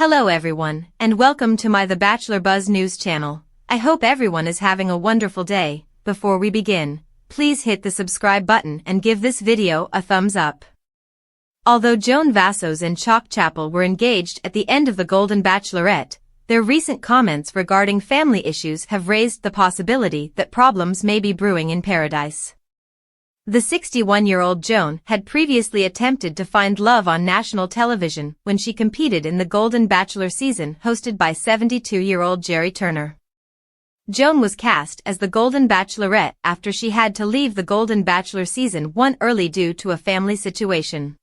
Hello everyone, and welcome to my The Bachelor Buzz News channel. I hope everyone is having a wonderful day. Before we begin, please hit the subscribe button and give this video a thumbs up. Although Joan Vassos and Chock were engaged at the end of the Golden Bachelorette, their recent comments regarding family issues have raised the possibility that problems may be brewing in paradise. The 61-year-old Joan had previously attempted to find love on national television when she competed in the Golden Bachelor season hosted by 72-year-old Jerry Turner. Joan was cast as the Golden Bachelorette after she had to leave the Golden Bachelor season 1 early due to a family situation.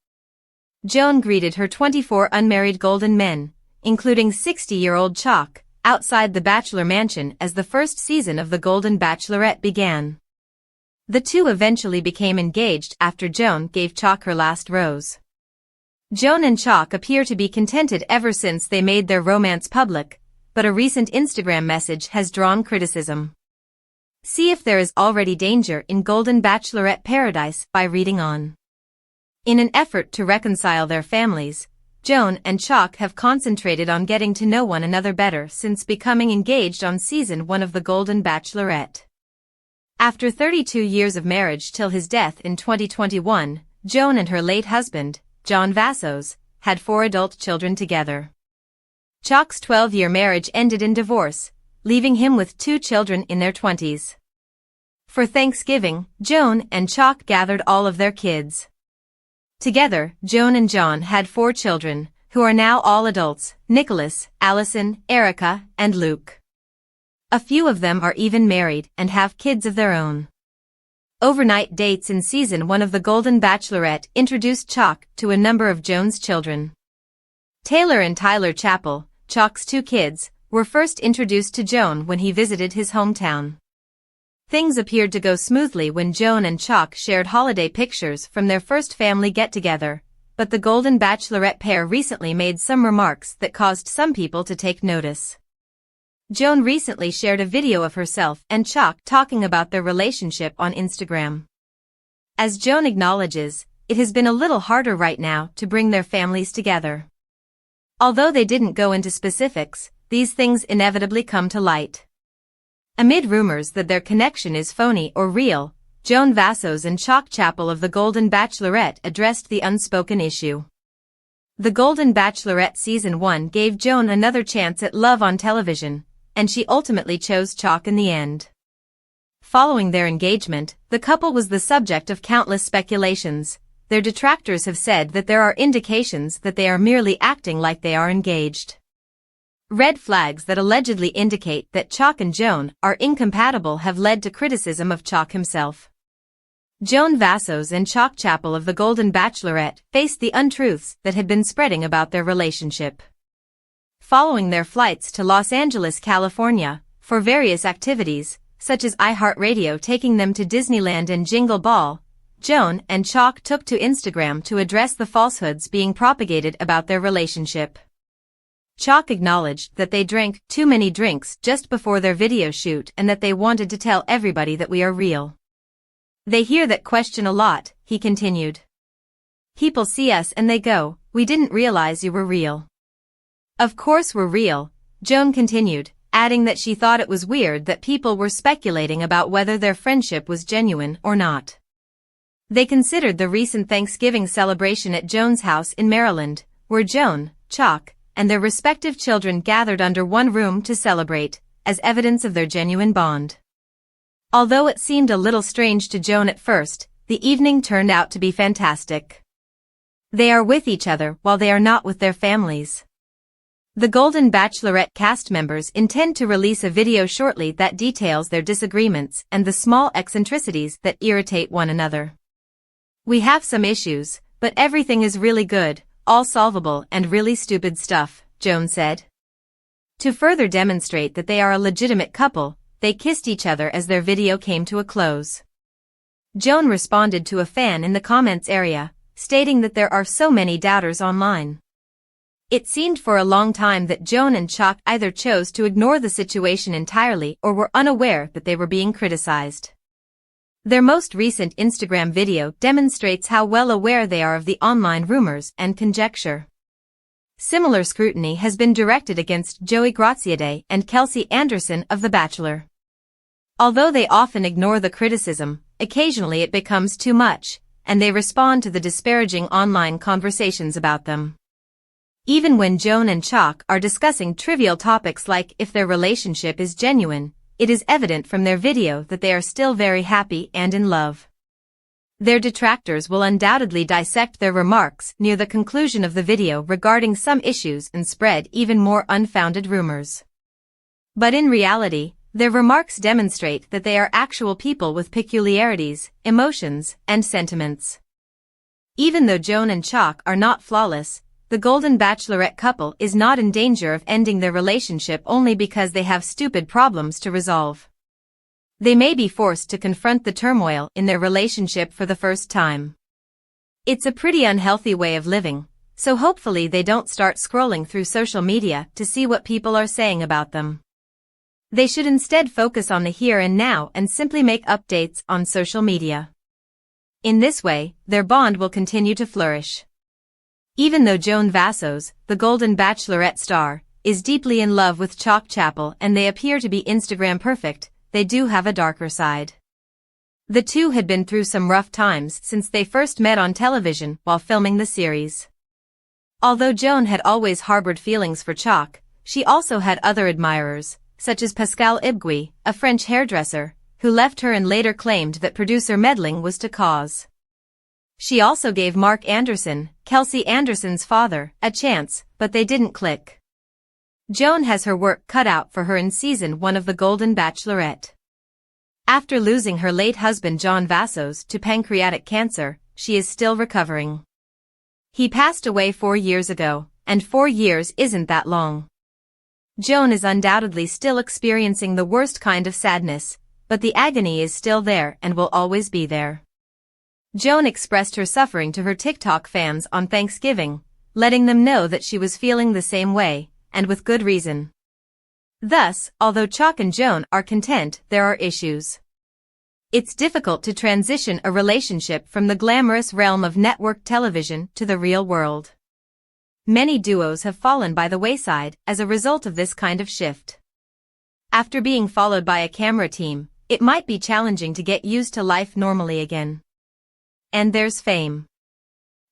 Joan greeted her 24 unmarried golden men, including 60-year-old Chock, outside the Bachelor mansion as the first season of the Golden Bachelorette began. The two eventually became engaged after Joan gave Chock her last rose. Joan and Chock appear to be contented ever since they made their romance public, but a recent Instagram message has drawn criticism. See if there is already danger in Golden Bachelorette paradise by reading on. In an effort to reconcile their families, Joan and Chock have concentrated on getting to know one another better since becoming engaged on season 1 of the Golden Bachelorette. After 32 years of marriage till his death in 2021, Joan and her late husband, Joan Vassos, had 4 adult children together. Chock's 12-year marriage ended in divorce, leaving him with 2 children in their 20s. For Thanksgiving, Joan and Chock gathered all of their kids. Together, Joan and John had 4 children, who are now all adults: Nicholas, Allison, Erica, and Luke. A few of them are even married and have kids of their own. Overnight dates in season 1 of the Golden Bachelorette introduced Chock to a number of Joan's children. Taylor and Tyler Chappell, Chock's 2 kids, were first introduced to Joan when he visited his hometown. Things appeared to go smoothly when Joan and Chock shared holiday pictures from their first family get-together, but the Golden Bachelorette pair recently made some remarks that caused some people to take notice. Joan recently shared a video of herself and Chock talking about their relationship on Instagram. As Joan acknowledges, it has been a little harder right now to bring their families together. Although they didn't go into specifics, these things inevitably come to light. Amid rumors that their connection is phony or real, Joan Vassos and Chock of the Golden Bachelorette addressed the unspoken issue. The Golden Bachelorette Season 1 gave Joan another chance at love on television, and she ultimately chose Chock in the end. Following their engagement, the couple was the subject of countless speculations. Their detractors have said that there are indications that they are merely acting like they are engaged. Red flags that allegedly indicate that Chock and Joan are incompatible have led to criticism of Chock himself. Joan Vassos and Chock of the Golden Bachelorette faced the untruths that had been spreading about their relationship. Following their flights to Los Angeles, California, for various activities, such as iHeartRadio taking them to Disneyland and Jingle Ball, Joan and Chock took to Instagram to address the falsehoods being propagated about their relationship. Chock acknowledged that they drank too many drinks just before their video shoot and that they wanted to tell everybody that we are real. They hear that question a lot, he continued. People see us and they go, "We didn't realize you were real." Of course we're real, Joan continued, adding that she thought it was weird that people were speculating about whether their friendship was genuine or not. They considered the recent Thanksgiving celebration at Joan's house in Maryland, where Joan, Chock, and their respective children gathered under one room to celebrate, as evidence of their genuine bond. Although it seemed a little strange to Joan at first, the evening turned out to be fantastic. They are with each other while they are not with their families. The Golden Bachelorette cast members intend to release a video shortly that details their disagreements and the small eccentricities that irritate one another. "We have some issues, but everything is really good, all solvable and really stupid stuff," Joan said. To further demonstrate that they are a legitimate couple, they kissed each other as their video came to a close. Joan responded to a fan in the comments area, stating that there are so many doubters online. It seemed for a long time that Joan and Chock either chose to ignore the situation entirely or were unaware that they were being criticized. Their most recent Instagram video demonstrates how well aware they are of the online rumors and conjecture. Similar scrutiny has been directed against Joey Graziadei and Kelsey Anderson of The Bachelor. Although they often ignore the criticism, occasionally it becomes too much, and they respond to the disparaging online conversations about them. Even when Joan and Chock are discussing trivial topics like if their relationship is genuine, it is evident from their video that they are still very happy and in love. Their detractors will undoubtedly dissect their remarks near the conclusion of the video regarding some issues and spread even more unfounded rumors. But in reality, their remarks demonstrate that they are actual people with peculiarities, emotions, and sentiments. Even though Joan and Chock are not flawless, the Golden Bachelorette couple is not in danger of ending their relationship only because they have stupid problems to resolve. They may be forced to confront the turmoil in their relationship for the first time. It's a pretty unhealthy way of living, so hopefully they don't start scrolling through social media to see what people are saying about them. They should instead focus on the here and now and simply make updates on social media. In this way, their bond will continue to flourish. Even though Joan Vassos, the Golden Bachelorette star, is deeply in love with Chock Chapel and they appear to be Instagram perfect, they do have a darker side. The two had been through some rough times since they first met on television while filming the series. Although Joan had always harbored feelings for Chock, she also had other admirers, such as Pascal Ibgui, a French hairdresser, who left her and later claimed that producer meddling was to cause. She also gave Mark Anderson, Kelsey Anderson's father, a chance, but they didn't click. Joan has her work cut out for her in season 1 of The Golden Bachelorette. After losing her late husband Joan Vassos to pancreatic cancer, she is still recovering. He passed away 4 years ago, and 4 years isn't that long. Joan is undoubtedly still experiencing the worst kind of sadness, but the agony is still there and will always be there. Joan expressed her suffering to her TikTok fans on Thanksgiving, letting them know that she was feeling the same way, and with good reason. Thus, although Chock and Joan are content, there are issues. It's difficult to transition a relationship from the glamorous realm of network television to the real world. Many duos have fallen by the wayside as a result of this kind of shift. After being followed by a camera team, it might be challenging to get used to life normally again. And there's fame.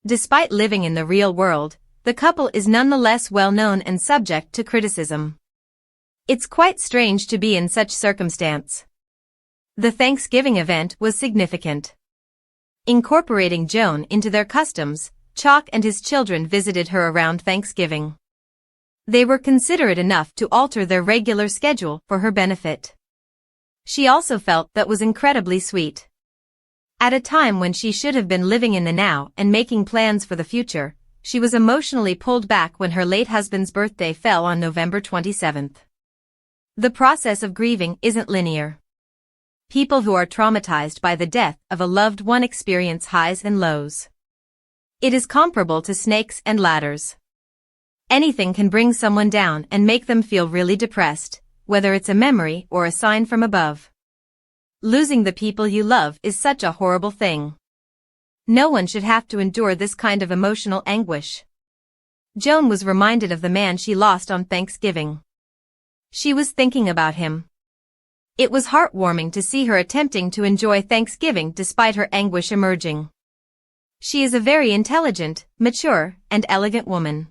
Despite living in the real world, the couple is nonetheless well known and subject to criticism. It's quite strange to be in such circumstance. The Thanksgiving event was significant. Incorporating Joan into their customs, Chock and his children visited her around Thanksgiving. They were considerate enough to alter their regular schedule for her benefit. She also felt that was incredibly sweet. At a time when she should have been living in the now and making plans for the future, she was emotionally pulled back when her late husband's birthday fell on November 27th. The process of grieving isn't linear. People who are traumatized by the death of a loved one experience highs and lows. It is comparable to snakes and ladders. Anything can bring someone down and make them feel really depressed, whether it's a memory or a sign from above. Losing the people you love is such a horrible thing. No one should have to endure this kind of emotional anguish. Joan was reminded of the man she lost on Thanksgiving. She was thinking about him. It was heartwarming to see her attempting to enjoy Thanksgiving despite her anguish emerging. She is a very intelligent, mature, and elegant woman.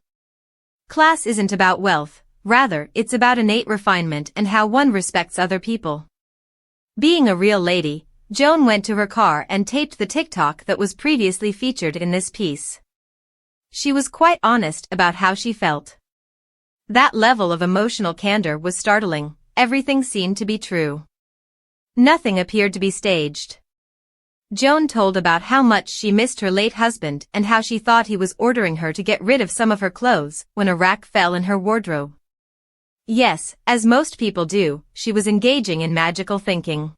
Class isn't about wealth, rather it's about innate refinement and how one respects other people. Being a real lady, Joan went to her car and taped the TikTok that was previously featured in this piece. She was quite honest about how she felt. That level of emotional candor was startling, everything seemed to be true. Nothing appeared to be staged. Joan told about how much she missed her late husband and how she thought he was ordering her to get rid of some of her clothes when a rack fell in her wardrobe. Yes, as most people do, she was engaging in magical thinking.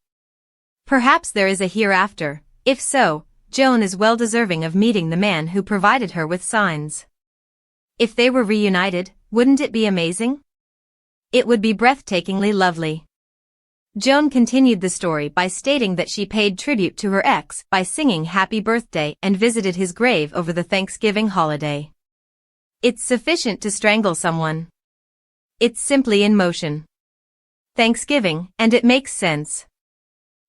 Perhaps there is a hereafter. If so, Joan is well deserving of meeting the man who provided her with signs. If they were reunited, wouldn't it be amazing? It would be breathtakingly lovely. Joan continued the story by stating that she paid tribute to her ex by singing Happy Birthday and visited his grave over the Thanksgiving holiday. It's sufficient to strangle someone. It's simply in motion. Thanksgiving, and it makes sense.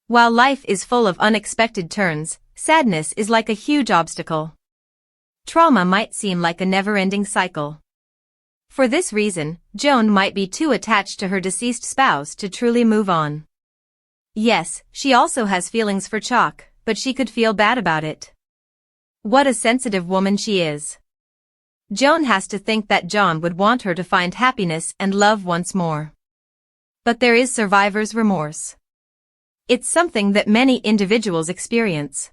While life is full of unexpected turns, sadness is like a huge obstacle. Trauma might seem like a never-ending cycle. For this reason, Joan might be too attached to her deceased spouse to truly move on. Yes, she also has feelings for Chock, but she could feel bad about it. What a sensitive woman she is. Joan has to think that John would want her to find happiness and love once more. But there is survivor's remorse. It's something that many individuals experience.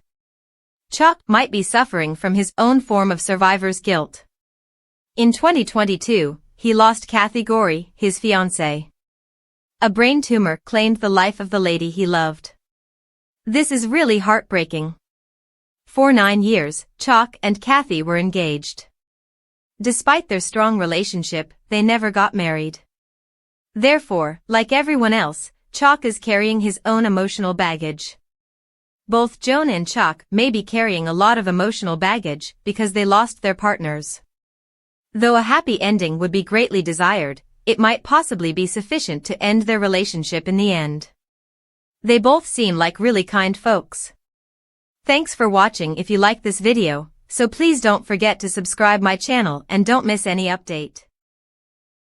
Chock might be suffering from his own form of survivor's guilt. In 2022, he lost Kathy Gorey, his fiancée. A brain tumor claimed the life of the lady he loved. This is really heartbreaking. For 9 years, Chock and Kathy were engaged. Despite their strong relationship, they never got married. Therefore, like everyone else, Chock is carrying his own emotional baggage. Both Joan and Chock may be carrying a lot of emotional baggage because they lost their partners. Though a happy ending would be greatly desired, it might possibly be sufficient to end their relationship in the end. They both seem like really kind folks. Thanks for watching. If you like this video, so please don't forget to subscribe my channel and don't miss any update.